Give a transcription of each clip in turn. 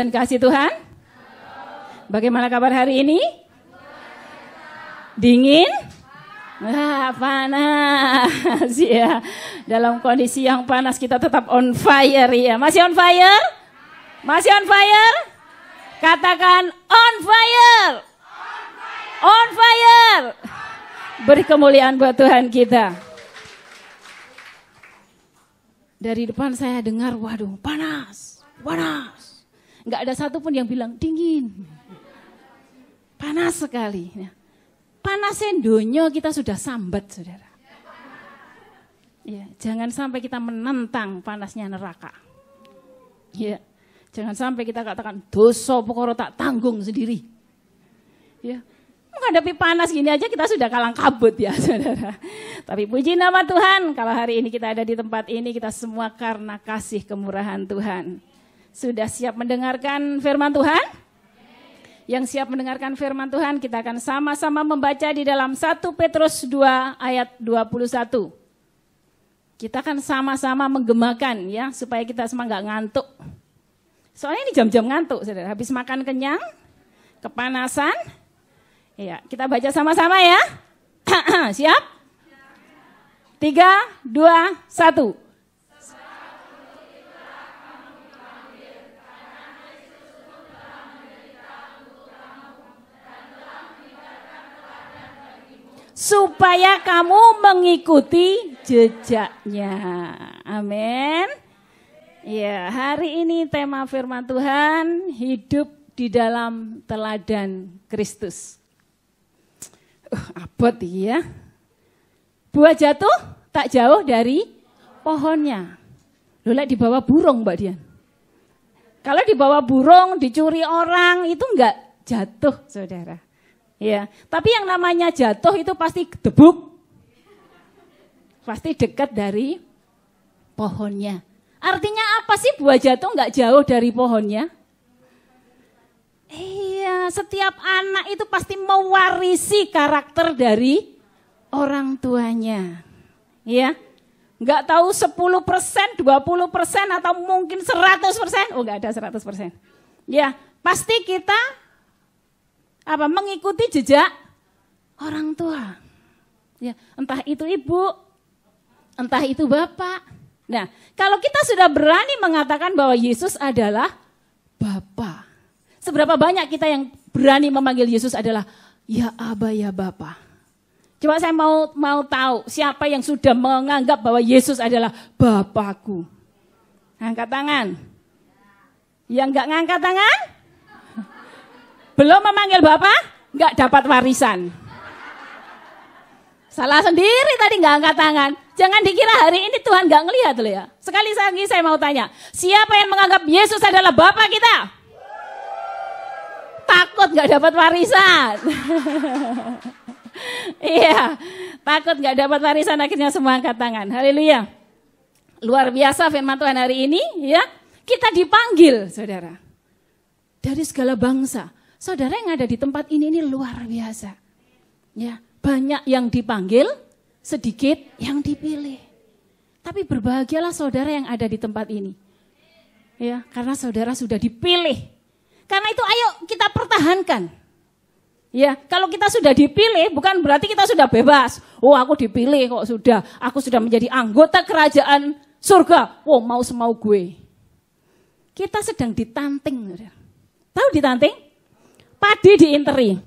dan kasih Tuhan. Bagaimana kabar hari ini? Dingin? Panas ya. Dalam kondisi yang panas kita tetap on fire ya. Masih on fire? Masih on fire? Katakan on fire. On fire. Beri kemuliaan buat Tuhan kita. Dari depan saya dengar, waduh panas, panas. Enggak ada satupun yang bilang dingin. Panas sekali. Panasnya dunia kita sudah sambat, saudara. Ya, jangan sampai kita menentang panasnya neraka. Ya, jangan sampai kita katakan dosa pokoknya tak tanggung sendiri. Ya, menghadapi panas gini aja kita sudah kalang kabut ya, saudara. Tapi puji nama Tuhan, kalau hari ini kita ada di tempat ini kita semua karena kasih kemurahan Tuhan. Sudah siap mendengarkan firman Tuhan? Yang siap mendengarkan firman Tuhan, kita akan sama-sama membaca di dalam 1 Petrus 2 ayat 21. Kita akan sama-sama menggemakan ya, supaya kita semua nggak ngantuk. Soalnya ini jam-jam ngantuk, saudara. Habis makan kenyang, kepanasan. Ya, kita baca sama-sama ya. Siap? 3, 2, 1. Supaya kamu mengikuti jejaknya. Amin. Ya, hari ini tema firman Tuhan, hidup di dalam teladan Kristus. Abot ya. Buah jatuh tak jauh dari pohonnya. Loh, di bawah burung Mbak Dian. Kalau di bawah burung dicuri orang itu enggak jatuh, saudara. Ya, tapi yang namanya jatuh itu pasti debuk. Pasti dekat dari pohonnya. Artinya apa sih buah jatuh enggak jauh dari pohonnya? Iya, setiap anak itu pasti mewarisi karakter dari orang tuanya. Ya. Enggak tahu 10%, 20% atau mungkin 100%. Oh, enggak ada 100%. Ya, pasti kita mengikuti jejak orang tua. Ya, entah itu ibu, entah itu bapak. Nah, kalau kita sudah berani mengatakan bahwa Yesus adalah Bapa. Seberapa banyak kita yang berani memanggil Yesus adalah ya Aba ya Bapa. Coba saya mau tahu siapa yang sudah menganggap bahwa Yesus adalah Bapakku. Angkat tangan. Yang enggak ngangkat tangan? Belum memanggil Bapak, enggak dapat warisan. Salah sendiri tadi enggak angkat tangan. Jangan dikira hari ini Tuhan enggak ngelihat loh ya. Sekali lagi saya mau tanya, siapa yang menganggap Yesus adalah Bapak kita? Takut enggak dapat warisan. Iya, takut enggak dapat warisan, akhirnya semua angkat tangan. Haleluya. Luar biasa firman Tuhan hari ini ya. Kita dipanggil, saudara. Dari segala bangsa. Saudara yang ada di tempat ini luar biasa. Ya, banyak yang dipanggil, sedikit yang dipilih. Tapi berbahagialah saudara yang ada di tempat ini. Ya, karena saudara sudah dipilih. Karena itu ayo kita pertahankan. Ya, kalau kita sudah dipilih bukan berarti kita sudah bebas. Oh, aku dipilih kok sudah. Aku sudah menjadi anggota kerajaan surga. Oh, mau semau gue. Kita sedang ditanting. Tahu ditanting? Padi diinteri.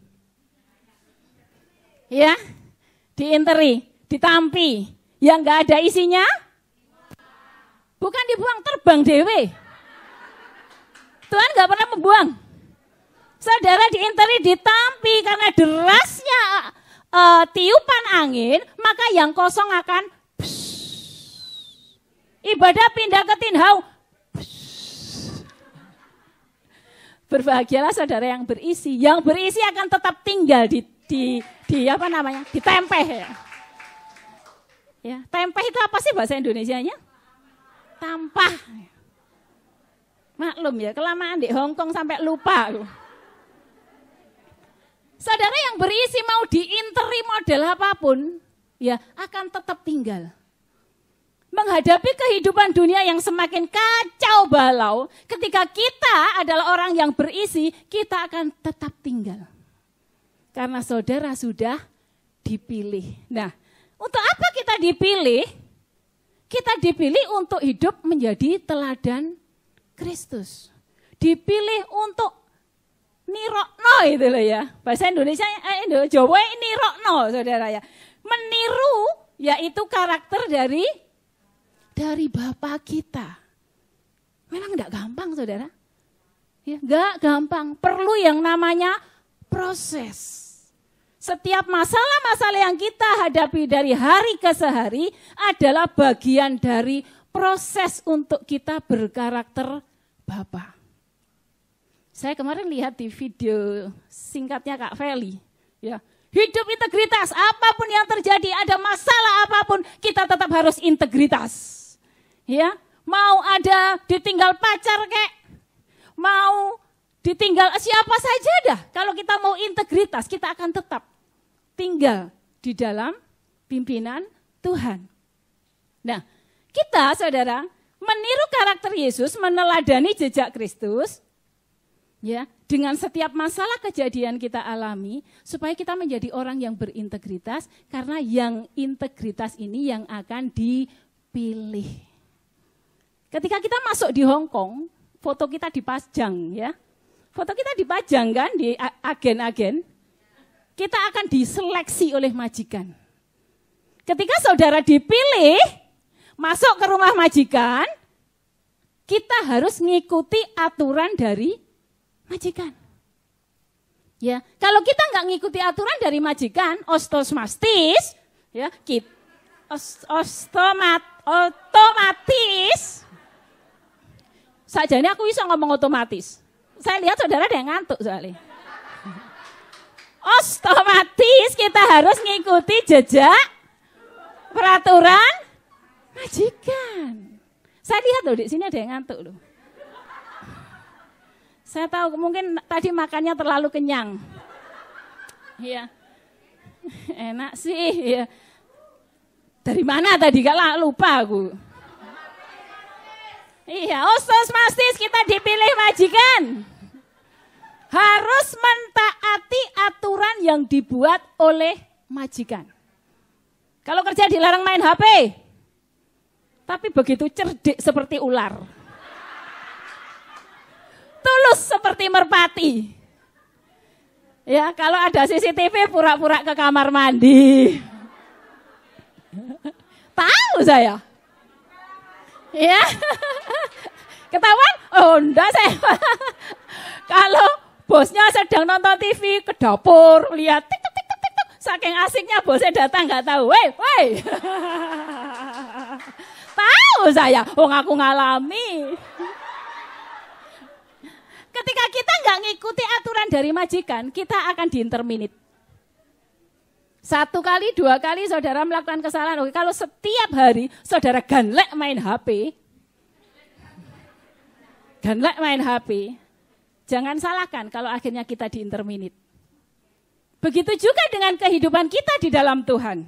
Ya, diinteri, ditampi. Yang enggak ada isinya? Bukan dibuang, terbang dewe. Tuhan enggak pernah membuang. Saudara diinteri, ditampi karena derasnya tiupan angin, maka yang kosong akan ibadah pindah ke tinhau. Berbahagialah saudara yang berisi. Yang berisi akan tetap tinggal di tempeh ya. Ya, tempeh itu apa sih bahasa Indonesianya? Tampah. Maklum ya, kelamaan di Hongkong sampai lupa. Saudara yang berisi mau diinteri model apapun, ya akan tetap tinggal. menghadapi kehidupan dunia yang semakin kacau balau, ketika kita adalah orang yang berisi, kita akan tetap tinggal. Karena saudara sudah dipilih. Nah, untuk apa kita dipilih? Kita dipilih untuk hidup menjadi teladan Kristus. Dipilih untuk nirokno itu loh ya. Bahasa Indonesia, Jawa nirokno saudara ya. Meniru yaitu karakter dari Bapa kita. Memang enggak gampang saudara. Ya, enggak gampang. Perlu yang namanya proses. Setiap masalah-masalah yang kita hadapi dari hari ke hari adalah bagian dari proses untuk kita berkarakter Bapa. Saya kemarin lihat di video singkatnya Kak Feli. Ya, hidup integritas, apapun yang terjadi, ada masalah apapun, kita tetap harus integritas. Ya, mau ada ditinggal pacar kek, mau ditinggal siapa saja dah. Kalau kita mau integritas, kita akan tetap tinggal di dalam pimpinan Tuhan. Nah, kita saudara meniru karakter Yesus, meneladani jejak Kristus, ya, dengan setiap masalah kejadian kita alami, supaya kita menjadi orang yang berintegritas, karena yang integritas ini yang akan dipilih. Ketika kita masuk di Hong Kong, foto kita dipajang ya. Foto kita dipajang kan di agen-agen. Kita akan diseleksi oleh majikan. Ketika saudara dipilih masuk ke rumah majikan, kita harus mengikuti aturan dari majikan. Ya, kalau kita nggak ngikuti aturan dari majikan, otomatis ya, otomatis sajane aku bisa ngomong otomatis. Saya lihat saudara ada yang ngantuk soalnya. Otomatis kita harus ngikuti jejak peraturan majikan. Saya lihat loh di sini ada yang ngantuk loh. Saya tahu mungkin tadi makannya terlalu kenyang. Iya. Enak sih ya. Dari mana tadi kalau lupa aku. Iya, otomatis kita dipilih majikan. Harus mentaati aturan yang dibuat oleh majikan. Kalau kerja dilarang main HP, tapi begitu cerdik seperti ular. Tulus seperti merpati. Ya, kalau ada CCTV pura-pura ke kamar mandi. Tahu saya. Ya, ketahuan? Oh enggak saya. Kalau bosnya sedang nonton TV ke dapur, lihat tik tik tik tik tik, saking asiknya bosnya datang nggak tahu. Woi. Tahu saya, aku ngalami. Ketika kita nggak ngikuti aturan dari majikan, kita akan diinterminate. 1 kali, 2 kali saudara melakukan kesalahan. Oke, kalau setiap hari saudara ganlek main HP, jangan salahkan kalau akhirnya kita diinterminate. Begitu juga dengan kehidupan kita di dalam Tuhan.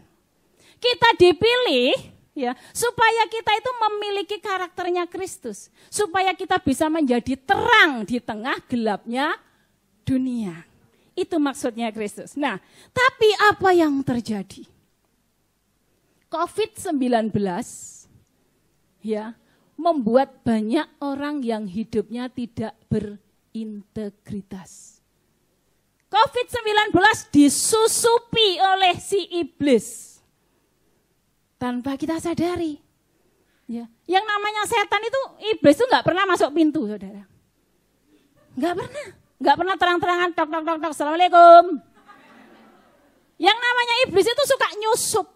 Kita dipilih ya supaya kita itu memiliki karakternya Kristus, supaya kita bisa menjadi terang di tengah gelapnya dunia. Itu maksudnya Kristus. Nah, tapi apa yang terjadi? COVID-19 ya membuat banyak orang yang hidupnya tidak berintegritas. COVID-19 disusupi oleh si iblis tanpa kita sadari. Ya, yang namanya setan itu, iblis itu nggak pernah masuk pintu, saudara. Nggak pernah. Nggak pernah terang-terangan, tok, tok, tok, tok, assalamualaikum. Yang namanya iblis itu suka nyusup.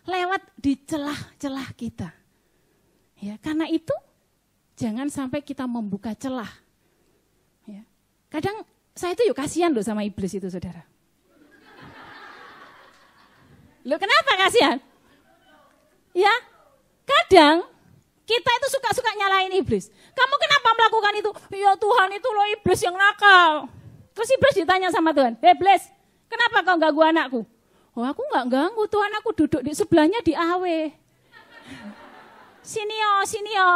Lewat di celah-celah kita. Ya, karena itu, jangan sampai kita membuka celah. Ya. Kadang saya itu kasihan loh sama iblis itu, saudara. Loh kenapa kasihan? Ya, kadang kita itu suka nyalain iblis. Kamu kenapa melakukan itu? Ya Tuhan, itu loh iblis yang nakal. Terus iblis ditanya sama Tuhan, iblis, kenapa kau ganggu anakku? Oh aku gak ganggu Tuhan, aku duduk di sebelahnya di AW. Sini yo.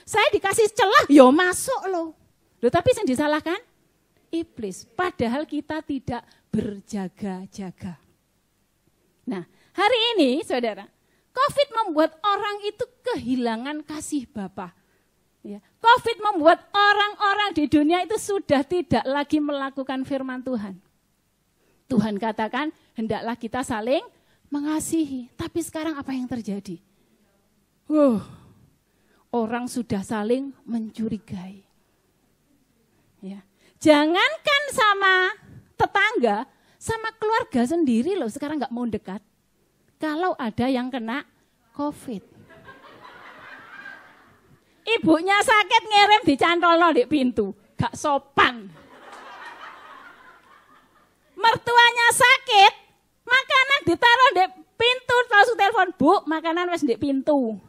Saya dikasih celah, yo masuk loh. Tapi yang disalahkan iblis. Padahal kita tidak berjaga-jaga. Nah, hari ini saudara, COVID membuat orang itu kehilangan kasih Bapa. Ya, COVID membuat orang-orang di dunia itu sudah tidak lagi melakukan firman Tuhan. Tuhan katakan, hendaklah kita saling mengasihi. Tapi sekarang apa yang terjadi? Orang sudah saling mencurigai. Ya. Jangankan sama tetangga, sama keluarga sendiri loh sekarang nggak mau dekat. Kalau ada yang kena COVID. Ibunya sakit ngirim dicantolno di pintu, gak sopan. Mertuanya sakit, makanan ditaruh di pintu, langsung telepon, Bu, makanan wes di pintu.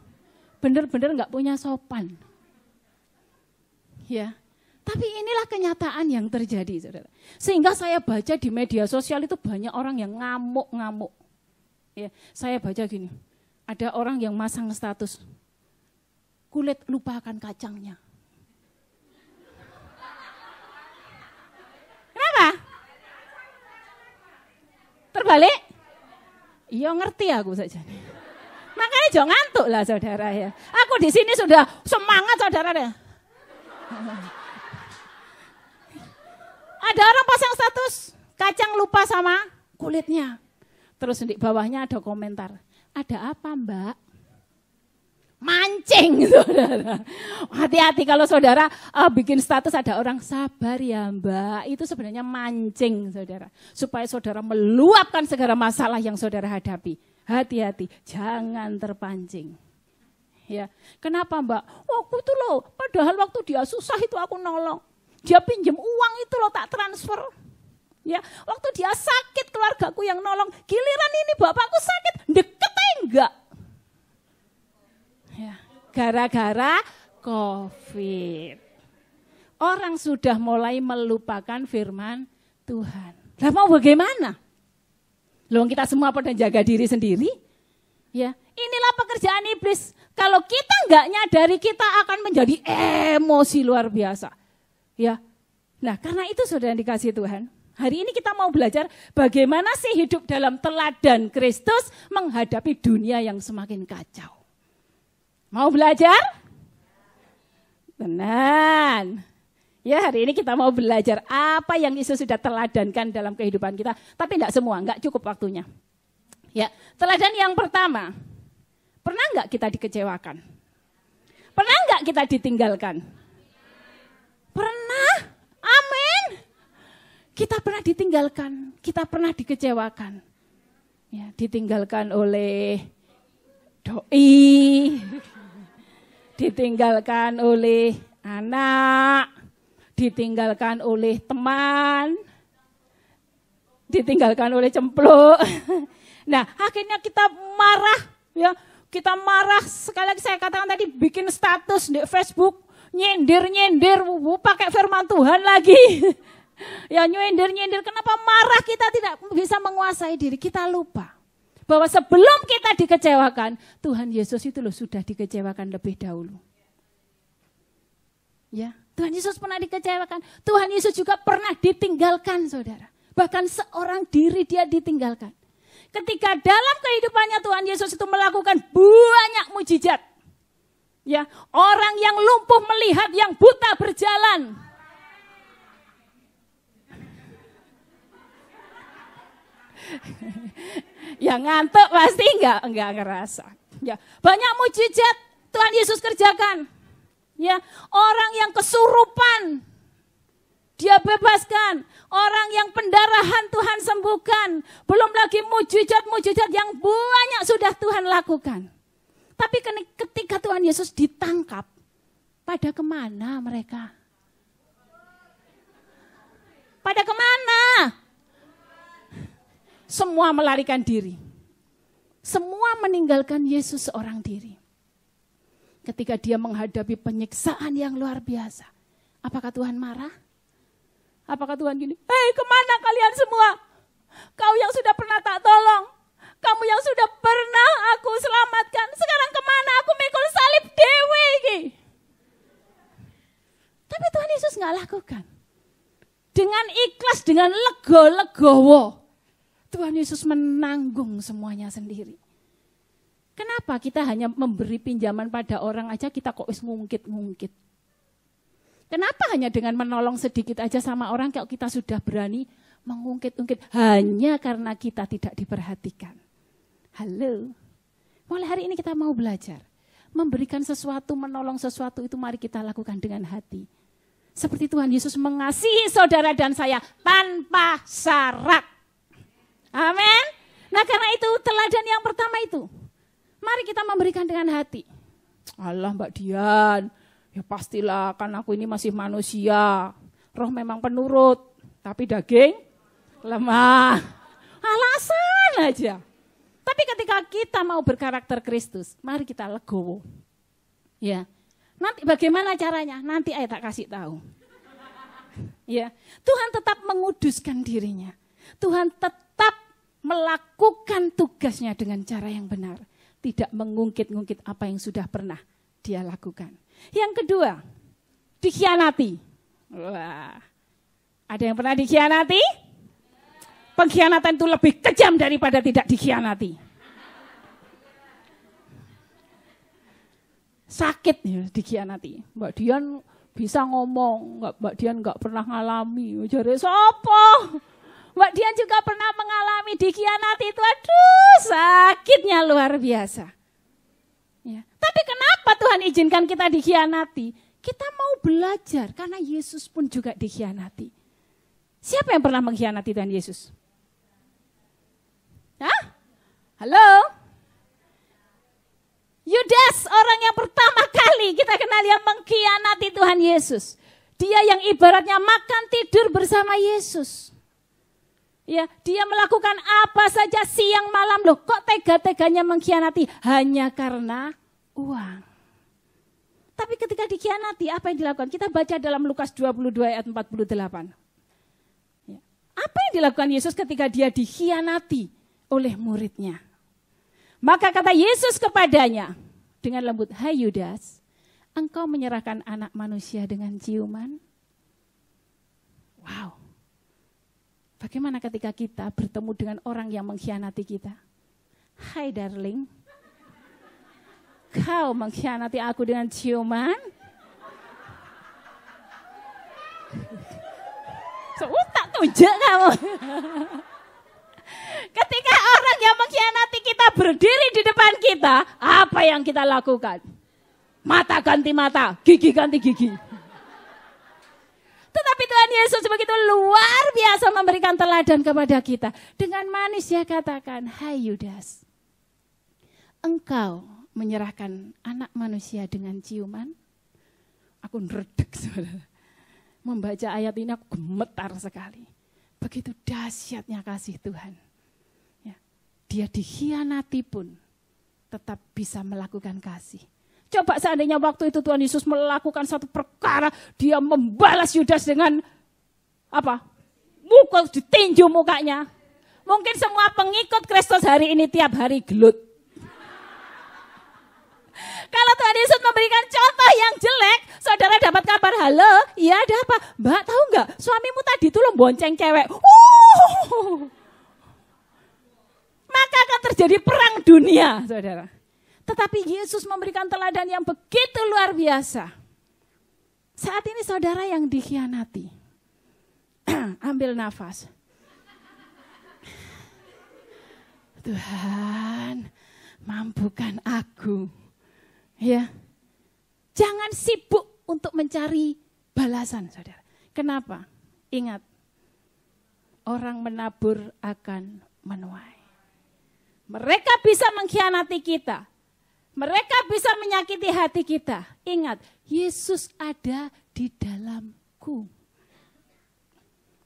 Bener-bener gak punya sopan. Ya, tapi inilah kenyataan yang terjadi, saudara. Sehingga saya baca di media sosial itu banyak orang yang ngamuk-ngamuk. Ya, saya baca gini, ada orang yang masang status, kulit lupakan kacangnya. Kenapa? Terbalik? Iya ngerti aku saja. Makanya jangan ngantuk lah saudara ya. Aku di sini sudah semangat saudara deh. Ada orang pasang status kacang lupa sama kulitnya. Terus di bawahnya ada komentar. Ada apa Mbak? Mancing saudara. Hati-hati kalau saudara bikin status ada orang sabar ya Mbak. Itu sebenarnya mancing saudara. Supaya saudara meluapkan segala masalah yang saudara hadapi. Hati-hati, jangan terpancing. Ya, kenapa Mbak? Waktu itu loh, padahal waktu dia susah itu aku nolong. Dia pinjam uang itu loh tak transfer. Ya, waktu dia sakit keluargaku yang nolong. Giliran ini bapakku sakit, deket enggak. Ya, gara-gara COVID. Orang sudah mulai melupakan firman Tuhan. Lah mau bagaimana? Loh kita semua pada jaga diri sendiri. Ya, inilah pekerjaan iblis. Kalau kita enggak nyadari kita akan menjadi emosi luar biasa. Ya. Nah, karena itu saudara dikasih Tuhan. Hari ini kita mau belajar bagaimana sih hidup dalam teladan Kristus menghadapi dunia yang semakin kacau. Mau belajar? Tenan. Ya hari ini kita mau belajar apa yang Yesus sudah teladankan dalam kehidupan kita. Tapi tidak semua, enggak cukup waktunya. Ya, teladan yang pertama. Pernah enggak kita dikecewakan? Pernah enggak kita ditinggalkan? Pernah. Amin. Kita pernah ditinggalkan, kita pernah dikecewakan. Ya, ditinggalkan oleh doi. Ditinggalkan oleh anak, ditinggalkan oleh teman, ditinggalkan oleh cempluk. Nah, akhirnya kita marah, ya. Kita marah, sekali lagi saya katakan tadi bikin status di Facebook, nyindir, pakai firman Tuhan lagi. Ya nyindir, kenapa marah kita tidak bisa menguasai diri, kita lupa. Bahwa sebelum kita dikecewakan, Tuhan Yesus itu loh sudah dikecewakan lebih dahulu. Ya, Tuhan Yesus pernah dikecewakan. Tuhan Yesus juga pernah ditinggalkan, saudara. Bahkan seorang diri dia ditinggalkan. Ketika dalam kehidupannya Tuhan Yesus itu melakukan banyak mujizat. Ya, orang yang lumpuh melihat, yang buta berjalan. Yang ngantuk pasti enggak ngerasa. Ya, banyak mujizat Tuhan Yesus kerjakan. Ya, orang yang kesurupan dia bebaskan, orang yang pendarahan Tuhan sembuhkan. Belum lagi mujizat-mujizat yang banyak sudah Tuhan lakukan. Tapi ketika Tuhan Yesus ditangkap, pada kemana mereka? Pada kemana? Semua melarikan diri. Semua meninggalkan Yesus seorang diri. Ketika dia menghadapi penyiksaan yang luar biasa. Apakah Tuhan marah? Apakah Tuhan gini, hei kemana kalian semua? Kau yang sudah pernah tak tolong. Kamu yang sudah pernah aku selamatkan. Sekarang kemana? lakukan. Dengan ikhlas, dengan legowo. Tuhan Yesus menanggung semuanya sendiri. Kenapa kita hanya memberi pinjaman pada orang aja kita kok wis ngungkit-ngungkit? Kenapa hanya dengan menolong sedikit aja sama orang kalau kita sudah berani mengungkit-ungkit? Hanya karena kita tidak diperhatikan. Halo, mulai hari ini kita mau belajar. Memberikan sesuatu, menolong sesuatu itu mari kita lakukan dengan hati. Seperti Tuhan Yesus mengasihi saudara dan saya tanpa syarat. Amin. Nah karena itu teladan yang pertama itu. Mari kita memberikan dengan hati. Allah Mbak Dian, ya pastilah kan aku ini masih manusia. Roh memang penurut, tapi daging lemah. Alasan aja. Tapi ketika kita mau berkarakter Kristus, mari kita legowo. Ya. Nanti bagaimana caranya? Nanti saya tak kasih tahu. Ya. Tuhan tetap menguduskan dirinya. Tuhan tetap melakukan tugasnya dengan cara yang benar. Tidak mengungkit-ungkit apa yang sudah pernah dia lakukan. Yang kedua, dikhianati. Wah, ada yang pernah dikhianati? Pengkhianatan itu lebih kejam daripada tidak dikhianati. Sakit ya dikhianati. Mbak Dian bisa ngomong, Mbak Dian nggak pernah ngalami. Jare sopo? Mbak Dian juga pernah mengalami dikhianati itu, aduh sakitnya luar biasa. Ya. Tapi kenapa Tuhan izinkan kita dikhianati? Kita mau belajar karena Yesus pun juga dikhianati. Siapa yang pernah mengkhianati Tuhan Yesus? Hah? Halo? Yudas orang yang pertama kali kita kenal yang mengkhianati Tuhan Yesus. Dia yang ibaratnya makan tidur bersama Yesus. Ya, dia melakukan apa saja siang malam loh. Kok tega-teganya mengkhianati hanya karena uang. Tapi ketika dikhianati apa yang dilakukan? Kita baca dalam Lukas 22 ayat 48. Ya. Apa yang dilakukan Yesus ketika dia dikhianati oleh muridnya? Maka kata Yesus kepadanya dengan lembut, "Hai Yudas, engkau menyerahkan anak manusia dengan ciuman?" Wow. Bagaimana ketika kita bertemu dengan orang yang mengkhianati kita? Hai darling, kau mengkhianati aku dengan ciuman? Tak tunjuk kamu. Ketika orang yang mengkhianati kita berdiri di depan kita, apa yang kita lakukan? Mata ganti mata, gigi ganti gigi. Tetapi Tuhan Yesus begitu luar biasa memberikan teladan kepada kita. Dengan manis dia katakan, "Hai Yudas, engkau menyerahkan anak manusia dengan ciuman?" Aku ngeredek saudara. Membaca ayat ini aku gemetar sekali. Begitu dahsyatnya kasih Tuhan. Ya, dia dikhianati pun tetap bisa melakukan kasih. Coba seandainya waktu itu Tuhan Yesus melakukan satu perkara, dia membalas Yudas dengan apa? Mukul, ditinju mukanya. Mungkin semua pengikut Kristus hari ini tiap hari gelut. Kalau Tuhan Yesus memberikan contoh yang jelek, saudara dapat kabar, "Halo, iya ada apa? Mbak tahu nggak? Suamimu tadi tuh lo bonceng cewek." Maka akan terjadi perang dunia, saudara. Tetapi Yesus memberikan teladan yang begitu luar biasa. Saat ini saudara yang dikhianati. Ambil nafas. Tuhan, mampukan aku. Ya. Jangan sibuk untuk mencari balasan, saudara. Kenapa? Ingat, orang menabur akan menuai. Mereka bisa mengkhianati kita. Mereka bisa menyakiti hati kita. Ingat, Yesus ada di dalamku.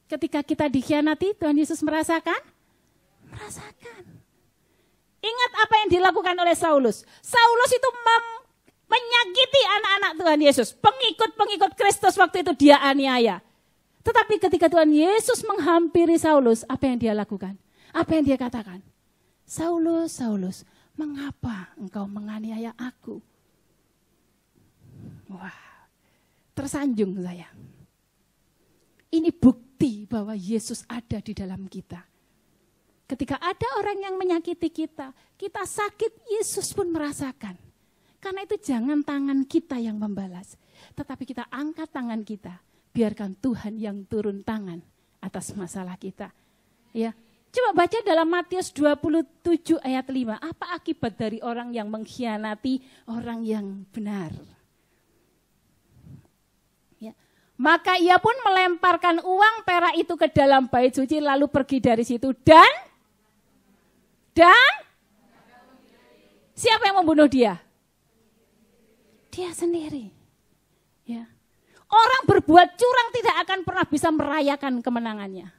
Ketika kita dikhianati, Tuhan Yesus merasakan? Merasakan. Ingat apa yang dilakukan oleh Saulus. Saulus itu menyakiti anak-anak Tuhan Yesus. Pengikut-pengikut Kristus waktu itu dia aniaya. Tetapi ketika Tuhan Yesus menghampiri Saulus, apa yang dia lakukan? Apa yang dia katakan? "Saulus, Saulus, mengapa engkau menganiaya aku?" Wah, tersanjung saya. Ini bukti bahwa Yesus ada di dalam kita. Ketika ada orang yang menyakiti kita, kita sakit, Yesus pun merasakan. Karena itu jangan tangan kita yang membalas, tetapi kita angkat tangan kita, biarkan Tuhan yang turun tangan atas masalah kita. Ya, coba baca dalam Matius 27 ayat 5, apa akibat dari orang yang mengkhianati orang yang benar? Ya. Maka ia pun melemparkan uang perak itu ke dalam bait suci lalu pergi dari situ dan siapa yang membunuh dia? Dia sendiri. Ya. Orang berbuat curang tidak akan pernah bisa merayakan kemenangannya.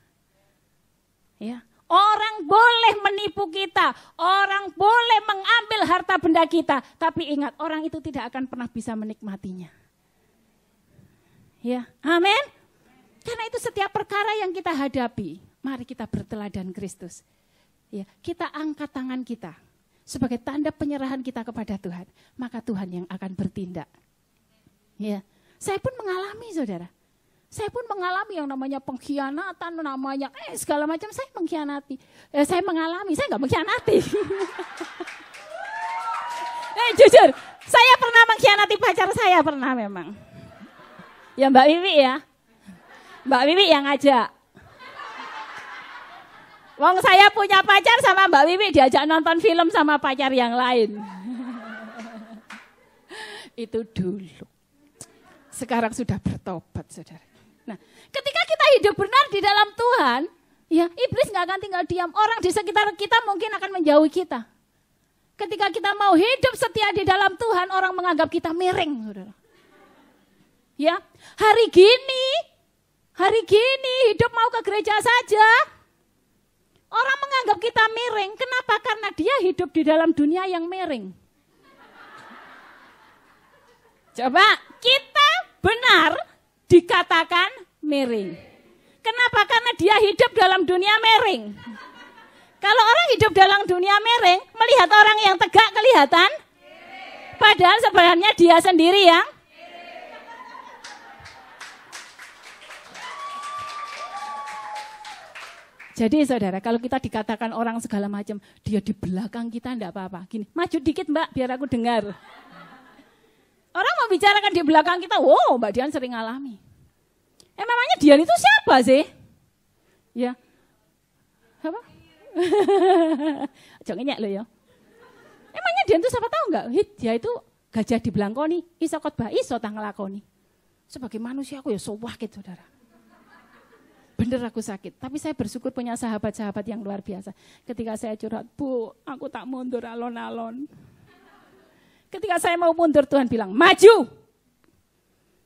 Ya. Orang boleh menipu kita, orang boleh mengambil harta benda kita, tapi ingat orang itu tidak akan pernah bisa menikmatinya. Ya, amin. Karena itu setiap perkara yang kita hadapi, mari kita berteladan Kristus. Ya, kita angkat tangan kita sebagai tanda penyerahan kita kepada Tuhan, maka Tuhan yang akan bertindak. Ya, saya pun mengalami, saudara. Saya pun mengalami yang namanya pengkhianatan, namanya segala macam saya mengkhianati. Saya mengalami, saya nggak mengkhianati. Jujur, saya pernah mengkhianati pacar saya, pernah memang. Ya Mbak Wiwi ya, Mbak Wiwi yang ngajak. Wong saya punya pacar sama Mbak Wiwi diajak nonton film sama pacar yang lain. Itu dulu. Sekarang sudah bertobat, saudara. Nah, ketika kita hidup benar di dalam Tuhan, ya iblis nggak akan tinggal diam. Orang di sekitar kita mungkin akan menjauhi kita. Ketika kita mau hidup setia di dalam Tuhan, orang menganggap kita miring, saudara. Ya, hari gini hidup mau ke gereja saja. Orang menganggap kita miring. Kenapa? Karena dia hidup di dalam dunia yang miring. Coba kita benar dikatakan miring. Kenapa? Karena dia hidup dalam dunia miring. Kalau orang hidup dalam dunia miring, melihat orang yang tegak kelihatan. Padahal sebenarnya dia sendiri yang jadi saudara, kalau kita dikatakan orang segala macam, dia di belakang kita enggak apa-apa. Gini, maju dikit Mbak, biar aku dengar. Orang mau bicarakan di belakang kita, wow Mbak Dian sering alami. Memangnya Dian itu siapa sih? Ya, apa? Jangan nyek lo ya. Emangnya Dian itu siapa tahu enggak? Dia itu gajah di belangkoni, iso khotbah, iso tang nglakoni. Sebagai manusia aku ya sowakit saudara. Bener aku sakit, tapi saya bersyukur punya sahabat-sahabat yang luar biasa. Ketika saya curhat, Bu, aku tak mundur alon-alon. Ketika saya mau mundur, Tuhan bilang, maju.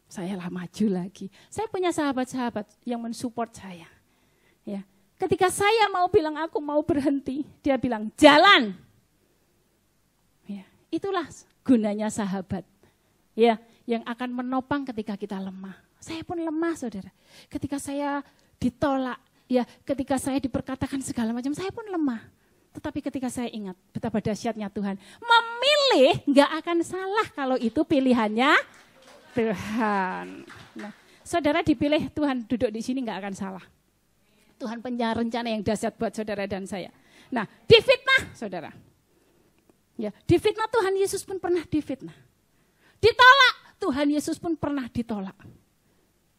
Saya lah maju lagi. Saya punya sahabat-sahabat yang mensupport saya. Ya. Ketika saya mau bilang aku mau berhenti, dia bilang jalan. Ya. Itulah gunanya sahabat. Ya, yang akan menopang ketika kita lemah. Saya pun lemah, saudara. Ketika saya ditolak, ya ketika saya diperkatakan segala macam, saya pun lemah. Tetapi ketika saya ingat betapa dahsyatnya Tuhan, memilih nggak akan salah kalau itu pilihannya Tuhan. Nah, saudara dipilih Tuhan duduk di sini nggak akan salah. Tuhan punya rencana yang dahsyat buat saudara dan saya. Nah, difitnah, saudara. Ya, difitnah Tuhan Yesus pun pernah difitnah. Ditolak, Tuhan Yesus pun pernah ditolak.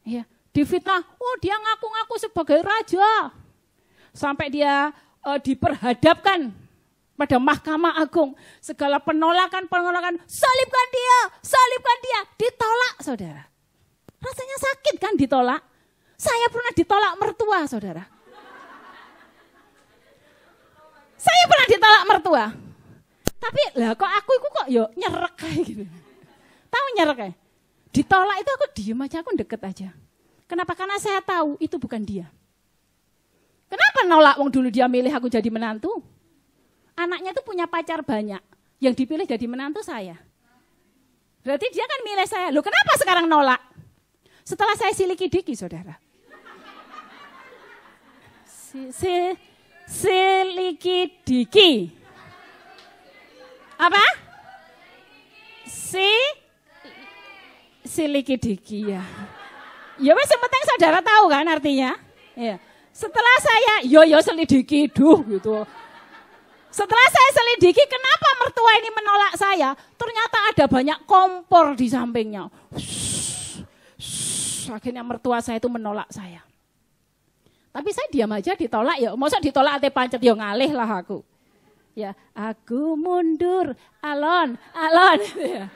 Ya. Difitnah, oh dia ngaku-ngaku sebagai raja. Sampai dia diperhadapkan pada Mahkamah Agung. Segala penolakan, salibkan dia, ditolak saudara. Rasanya sakit kan ditolak. Saya pernah ditolak mertua saudara. Saya pernah ditolak mertua. Tapi lah kok aku kok yo nyerek kayak gitu. Tahu nyerek kayak? Ditolak itu aku diem aja, aku deket aja. Kenapa? Karena saya tahu itu bukan dia. Kenapa nolak wong dulu dia milih aku jadi menantu? Anaknya itu punya pacar banyak. Yang dipilih jadi menantu saya. Berarti dia kan milih saya. Loh kenapa sekarang nolak? Setelah saya siliki-diki saudara. Siliki-diki. Apa? Siliki-diki ya. Ya wes yang penting saudara tahu kan artinya. Ya. Setelah saya yo selidiki gitu. Setelah saya selidiki kenapa mertua ini menolak saya, ternyata ada banyak kompor di sampingnya. Akhirnya mertua saya itu menolak saya. Tapi saya diam aja ditolak ya. Masa ditolak ate pancet ya ngalih lah aku. Ya, aku mundur, alon. Ya.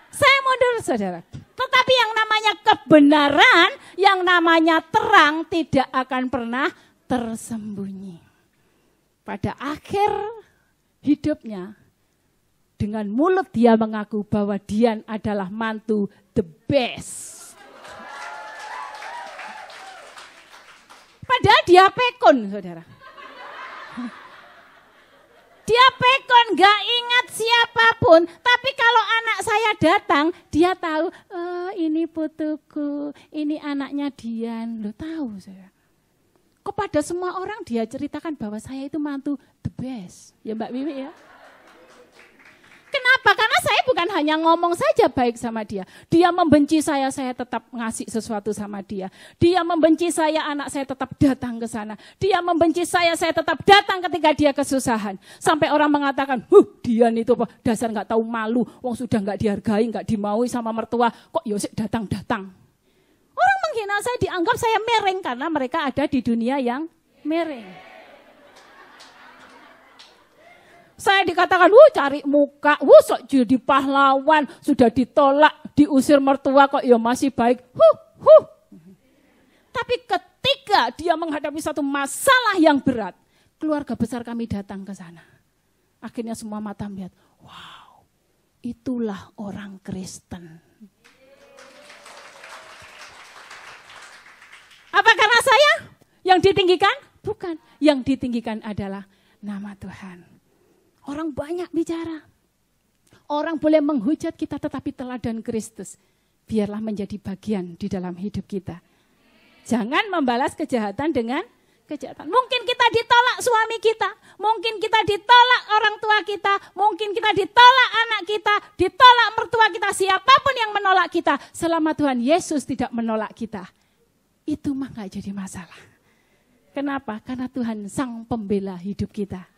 Saya mundur saudara. Tetapi yang namanya kebenaran, yang namanya terang tidak akan pernah tersembunyi. Pada akhir hidupnya, dengan mulut dia mengaku bahwa dia adalah mantu the best. Padahal dia pekon, saudara. Dia pekon, gak ingat siapapun. Tapi kalau anak saya datang, dia tahu, oh ini putuku, ini anaknya Dian. Lo tahu saya. Kepada semua orang dia ceritakan bahwa saya itu mantu the best. Ya Mbak Wiwi ya. Kenapa? Karena saya bukan hanya ngomong saja baik sama dia. Dia membenci saya tetap ngasih sesuatu sama dia. Dia membenci saya, anak saya tetap datang ke sana. Dia membenci saya tetap datang ketika dia kesusahan. Sampai orang mengatakan, Dian itu apa? Dasar gak tahu malu. Wong sudah gak dihargai, gak dimaui sama mertua. Kok Yosek datang-datang? Orang menghina saya, dianggap saya mereng karena mereka ada di dunia yang mereng. Saya dikatakan, cari muka, sok jadi pahlawan, sudah ditolak, diusir mertua kok ya masih baik. Tapi ketika dia menghadapi satu masalah yang berat, keluarga besar kami datang ke sana. Akhirnya semua mata melihat, wow, itulah orang Kristen. Apa karena saya yang ditinggikan? Bukan. Yang ditinggikan adalah nama Tuhan. Orang banyak bicara. Orang boleh menghujat kita tetapi teladan Kristus. Biarlah menjadi bagian di dalam hidup kita. Jangan membalas kejahatan dengan kejahatan. Mungkin kita ditolak suami kita. Mungkin kita ditolak orang tua kita. Mungkin kita ditolak anak kita. Ditolak mertua kita. Siapapun yang menolak kita. Selama Tuhan Yesus tidak menolak kita. Itu mah gak jadi masalah. Kenapa? Karena Tuhan sang pembela hidup kita.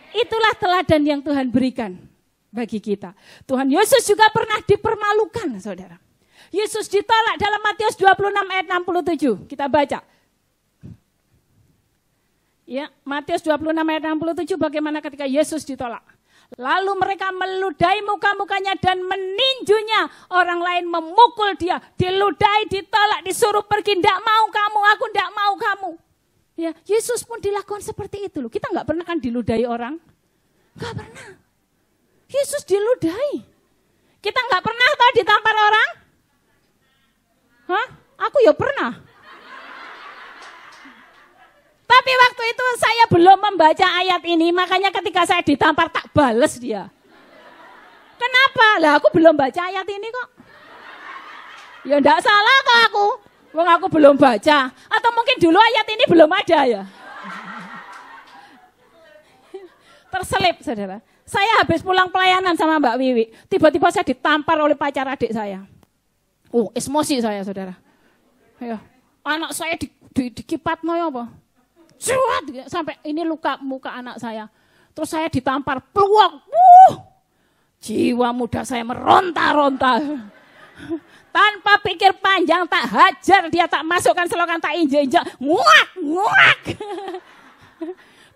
Itulah teladan yang Tuhan berikan bagi kita. Tuhan Yesus juga pernah dipermalukan, saudara. Yesus ditolak dalam Matius 26 ayat 67. Kita baca. Ya, Matius 26 ayat 67 bagaimana ketika Yesus ditolak. Lalu mereka meludahi muka-mukanya dan meninjunya. Orang lain memukul dia, diludahi, ditolak, disuruh pergi. Tidak mau kamu, aku tidak mau kamu. Ya, Yesus pun dilakukan seperti itu loh. Kita nggak pernah kan diludahi orang? Nggak pernah. Yesus diludahi. Kita nggak pernah tahu ditampar orang? Hah? Aku ya pernah. Tapi waktu itu saya belum membaca ayat ini, makanya ketika saya ditampar tak bales dia. Kenapa? Lah aku belum baca ayat ini kok. Ya enggak salah kok aku. Wong aku belum baca. Atau mungkin dulu ayat ini belum ada ya. Terselip saudara. Saya habis pulang pelayanan sama Mbak Wiwi. Tiba-tiba saya ditampar oleh pacar adik saya. Emosi saya saudara. Ya, anak saya dikipat ya apa? Cuat, sampai ini luka muka anak saya. Terus saya ditampar, pluak. Jiwa muda saya meronta-ronta. Tanpa pikir panjang, tak hajar dia, tak masukkan selokan, tak injek-injek. Nguak.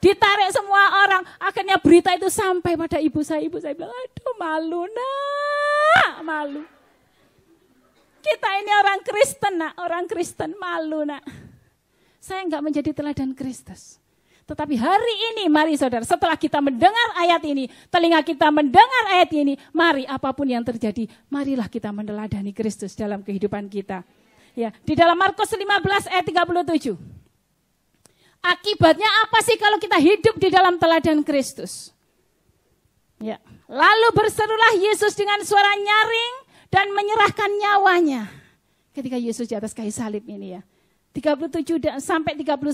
Ditarik semua orang. Akhirnya berita itu sampai pada ibu saya. Ibu saya bilang, aduh malu nak, malu. Kita ini orang Kristen nak, orang Kristen malu nak. Saya enggak menjadi teladan Kristus. Tetapi hari ini mari saudara, setelah kita mendengar ayat ini, telinga kita mendengar ayat ini, mari apapun yang terjadi, marilah kita meneladani Kristus dalam kehidupan kita. Ya, di dalam Markus 15 ayat 37. Akibatnya apa sih kalau kita hidup di dalam teladan Kristus? Ya, lalu berserulah Yesus dengan suara nyaring dan menyerahkan nyawanya. Ketika Yesus di atas kayu salib ini ya. 37 sampai 39,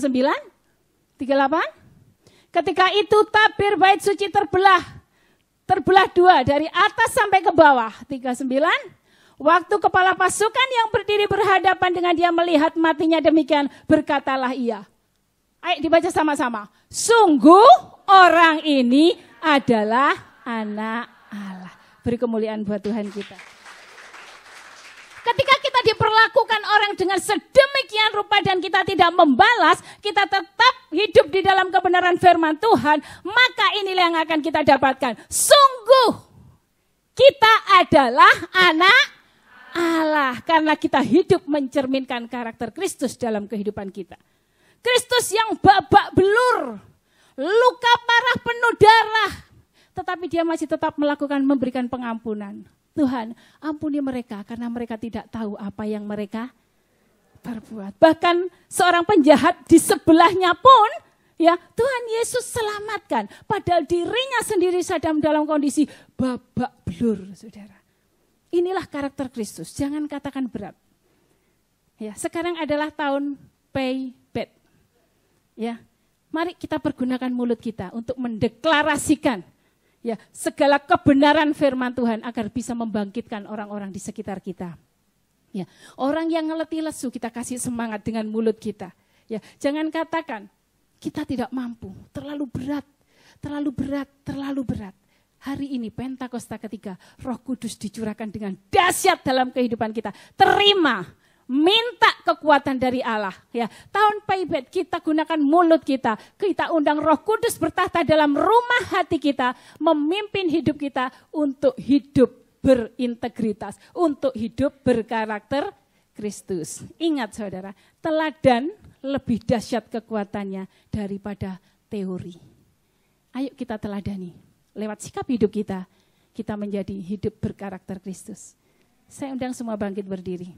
38. Ketika itu tabir bait suci terbelah dua dari atas sampai ke bawah. 39. Waktu kepala pasukan yang berdiri berhadapan dengan dia melihat matinya demikian, berkatalah ia. Ayo dibaca sama-sama. Sungguh orang ini adalah anak Allah. Beri kemuliaan buat Tuhan kita. Ketika kita diperlakukan orang dengan sedemikian rupa dan kita tidak membalas, kita tetap hidup di dalam kebenaran firman Tuhan, maka inilah yang akan kita dapatkan. Sungguh kita adalah anak Allah karena kita hidup mencerminkan karakter Kristus dalam kehidupan kita. Kristus yang babak belur, luka parah penuh darah, tetapi dia masih tetap memberikan pengampunan. Tuhan, ampuni mereka karena mereka tidak tahu apa yang mereka perbuat. Bahkan seorang penjahat di sebelahnya pun, ya Tuhan Yesus selamatkan. Padahal dirinya sendiri sedang dalam kondisi babak belur, saudara. Inilah karakter Kristus, jangan katakan berat. Ya, sekarang adalah tahun pay back. Ya, mari kita pergunakan mulut kita untuk mendeklarasikan ya, segala kebenaran firman Tuhan agar bisa membangkitkan orang-orang di sekitar kita. Ya, orang yang letih lesu kita kasih semangat dengan mulut kita. Ya, jangan katakan kita tidak mampu, terlalu berat, terlalu berat, terlalu berat. Hari ini Pentakosta ketiga, Roh Kudus dicurahkan dengan dahsyat dalam kehidupan kita. Terima. Minta kekuatan dari Allah. Ya, tahun payback kita gunakan mulut kita. Kita undang Roh Kudus bertahta dalam rumah hati kita, memimpin hidup kita untuk hidup berintegritas, untuk hidup berkarakter Kristus. Ingat saudara, teladan lebih dahsyat kekuatannya daripada teori. Ayo kita teladani. Lewat sikap hidup kita menjadi hidup berkarakter Kristus. Saya undang semua bangkit berdiri.